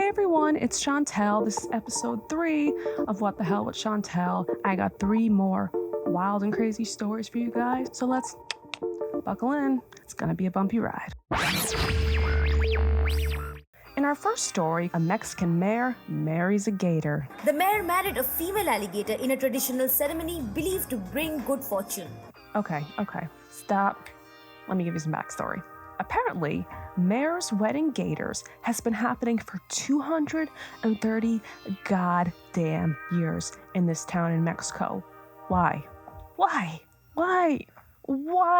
everyone, it's Chantel. This is episode 3 of What the Hell with Chantel. I got 3 more wild and crazy stories for you guys, so let's buckle in. It's gonna be a bumpy ride. In our first story, a Mexican mayor marries a gator. The mayor married a female alligator in a traditional ceremony believed to bring good fortune. Okay, stop. Let me give you some backstory. Apparently, mayors wedding gators has been happening for 230 goddamn years in this town in Mexico. Why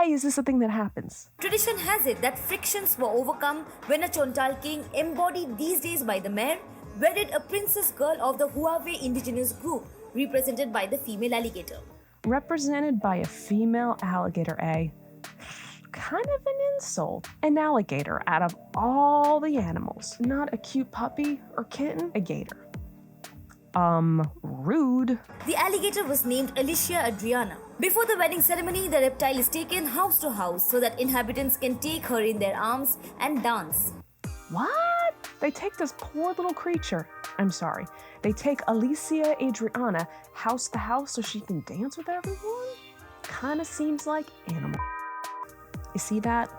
is this a thing that happens? Tradition has it that frictions were overcome when a Chontal king, embodied these days by the mayor, wedded a princess girl of the Huawei indigenous group, represented by the female alligator. Represented by a female alligator, eh? Kind of an insult. An alligator out of all the animals. Not a cute puppy or kitten, a gator. Rude. The alligator was named Alicia Adriana. Before the wedding ceremony, the reptile is taken house to house so that inhabitants can take her in their arms and dance. What? They take this poor little creature. I'm sorry. They take Alicia Adriana house to house so she can dance with everyone? Kinda seems like animal. You see that?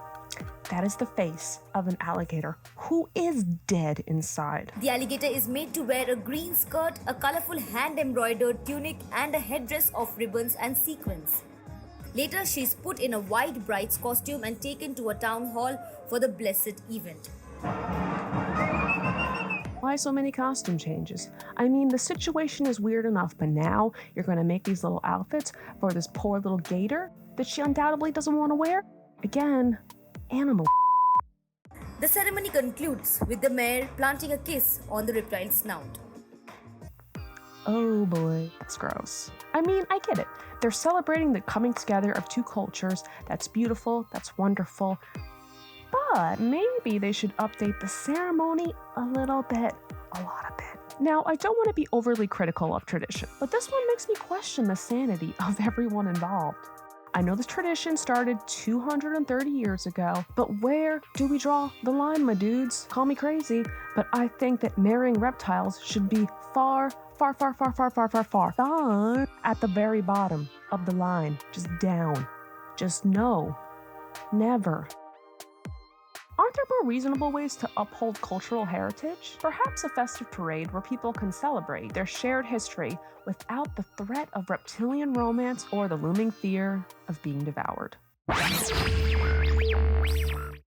That is the face of an alligator who is dead inside. The alligator is made to wear a green skirt, a colorful hand-embroidered tunic, and a headdress of ribbons and sequins. Later, she is put in a white bride's costume and taken to a town hall for the blessed event. Why so many costume changes? I mean, the situation is weird enough, but now you're going to make these little outfits for this poor little gator that she undoubtedly doesn't want to wear? Again, animal. The ceremony concludes with the mayor planting a kiss on the reptile's snout. Oh boy, that's gross. I mean, I get it. They're celebrating the coming together of 2 cultures. That's beautiful, that's wonderful. But maybe they should update the ceremony a little bit, a lot of bit. Now, I don't want to be overly critical of tradition, but this one makes me question the sanity of everyone involved. I know this tradition started 230 years ago, but where do we draw the line, my dudes? Call me crazy, but I think that marrying reptiles should be far at the very bottom of the line. Just down. Just no. Never. Aren't there more reasonable ways to uphold cultural heritage? Perhaps a festive parade where people can celebrate their shared history without the threat of reptilian romance or the looming fear of being devoured.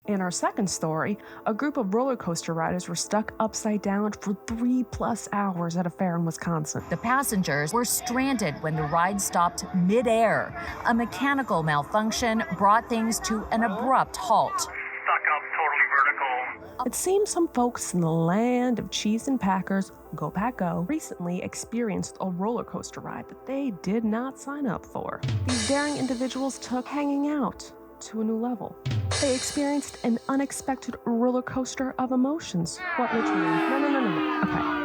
In our second story, a group of roller coaster riders were stuck upside down for 3+ hours at a fair in Wisconsin. The passengers were stranded when the ride stopped mid-air. A mechanical malfunction brought things to an abrupt halt. It seems some folks in the land of cheese and Packers, go Pack Go, recently experienced a roller coaster ride that they did not sign up for. These daring individuals took hanging out to a new level. They experienced an unexpected roller coaster of emotions. What literally? No. Okay.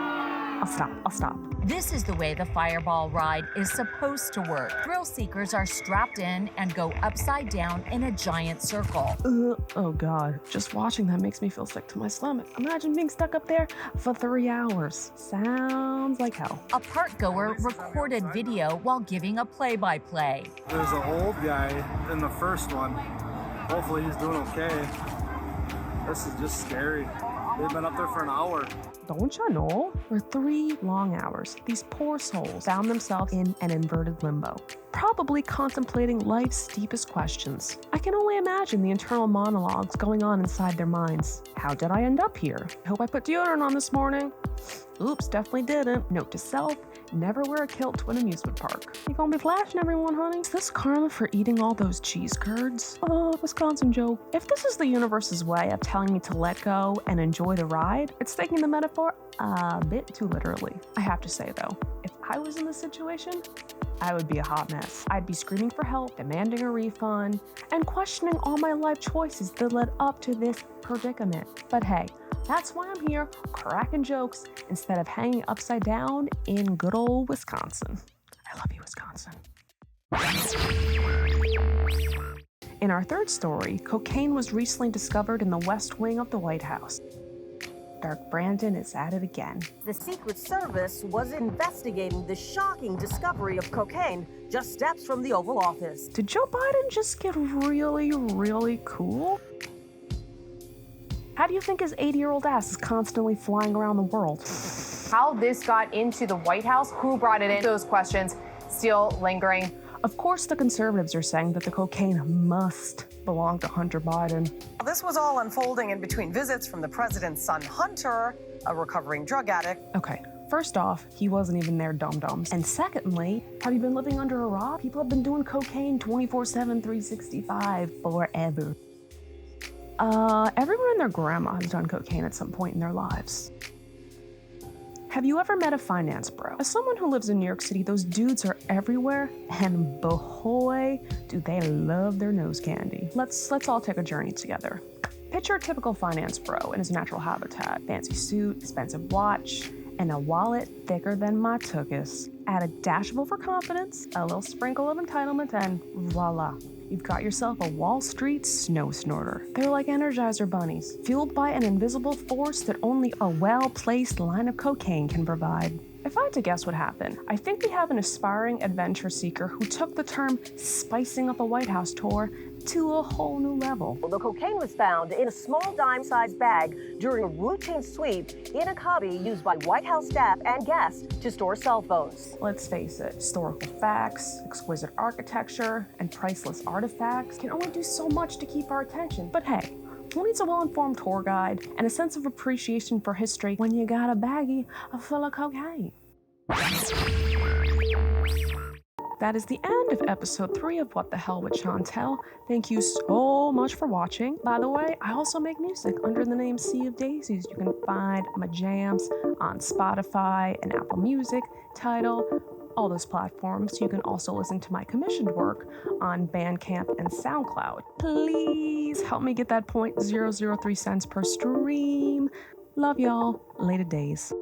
I'll stop. This is the way the Fireball ride is supposed to work. Thrill seekers are strapped in and go upside down in a giant circle. Oh God, just watching that makes me feel sick to my stomach. Imagine being stuck up there for 3 hours. Sounds like hell. A park goer recorded video while giving a play-by-play. There's an old guy in the first one. Hopefully he's doing okay. This is just scary. They've been up there for an hour. Don't you know? For 3 long hours, these poor souls found themselves in an inverted limbo, probably contemplating life's deepest questions. I can only imagine the internal monologues going on inside their minds. How did I end up here? I hope I put deodorant on this morning. Oops, definitely didn't. Note to self, never wear a kilt to an amusement park. You gonna be flashing everyone, honey? Is this karma for eating all those cheese curds? Wisconsin joke. If this is the universe's way of telling me to let go and enjoy the ride, it's taking the metaphor a bit too literally. I have to say though, if I was in this situation, I would be a hot mess. I'd be screaming for help, demanding a refund, and questioning all my life choices that led up to this predicament. But hey, that's why I'm here, cracking jokes instead of hanging upside down in good old Wisconsin. I love you, Wisconsin. In our third story, cocaine was recently discovered in the West Wing of the White House. Dark Brandon is at it again. The Secret Service was investigating the shocking discovery of cocaine just steps from the Oval Office. Did Joe Biden just get really, really cool? How do you think his 80-year-old ass is constantly flying around the world? How this got into the White House, who brought it in, those questions still lingering. Of course, the conservatives are saying that the cocaine must belong to Hunter Biden. This was all unfolding in between visits from the president's son, Hunter, a recovering drug addict. Okay, first off, he wasn't even there, dum-dums. And secondly, have you been living under a rock? People have been doing cocaine 24/7, 365 forever. Everyone and their grandma has done cocaine at some point in their lives. Have you ever met a finance bro? As someone who lives in New York City, those dudes are everywhere, and boy, do they love their nose candy. Let's all take a journey together. Picture a typical finance bro in his natural habitat. Fancy suit, expensive watch, and a wallet thicker than my tuchus. Add a dash of overconfidence, a little sprinkle of entitlement, and voila. You've got yourself a Wall Street snow snorter. They're like Energizer bunnies, fueled by an invisible force that only a well-placed line of cocaine can provide. If I had to guess what happened, I think we have an aspiring adventure seeker who took the term spicing up a White House tour to a whole new level. The cocaine was found in a small dime-sized bag during a routine sweep in a cubby used by White House staff and guests to store cell phones. Let's face it, historical facts, exquisite architecture, and priceless artifacts can only do so much to keep our attention. But hey, who needs a well-informed tour guide and a sense of appreciation for history when you got a baggie full of cocaine? That is the end of episode 3 of What the Hell with Chantel. Thank you so much for watching. By the way, I also make music under the name Sea of Daisies. You can find my jams on Spotify and Apple Music, Tidal, all those platforms. You can also listen to my commissioned work on Bandcamp and SoundCloud. Please help me get that 0.003 cents per stream. Love y'all. Later days.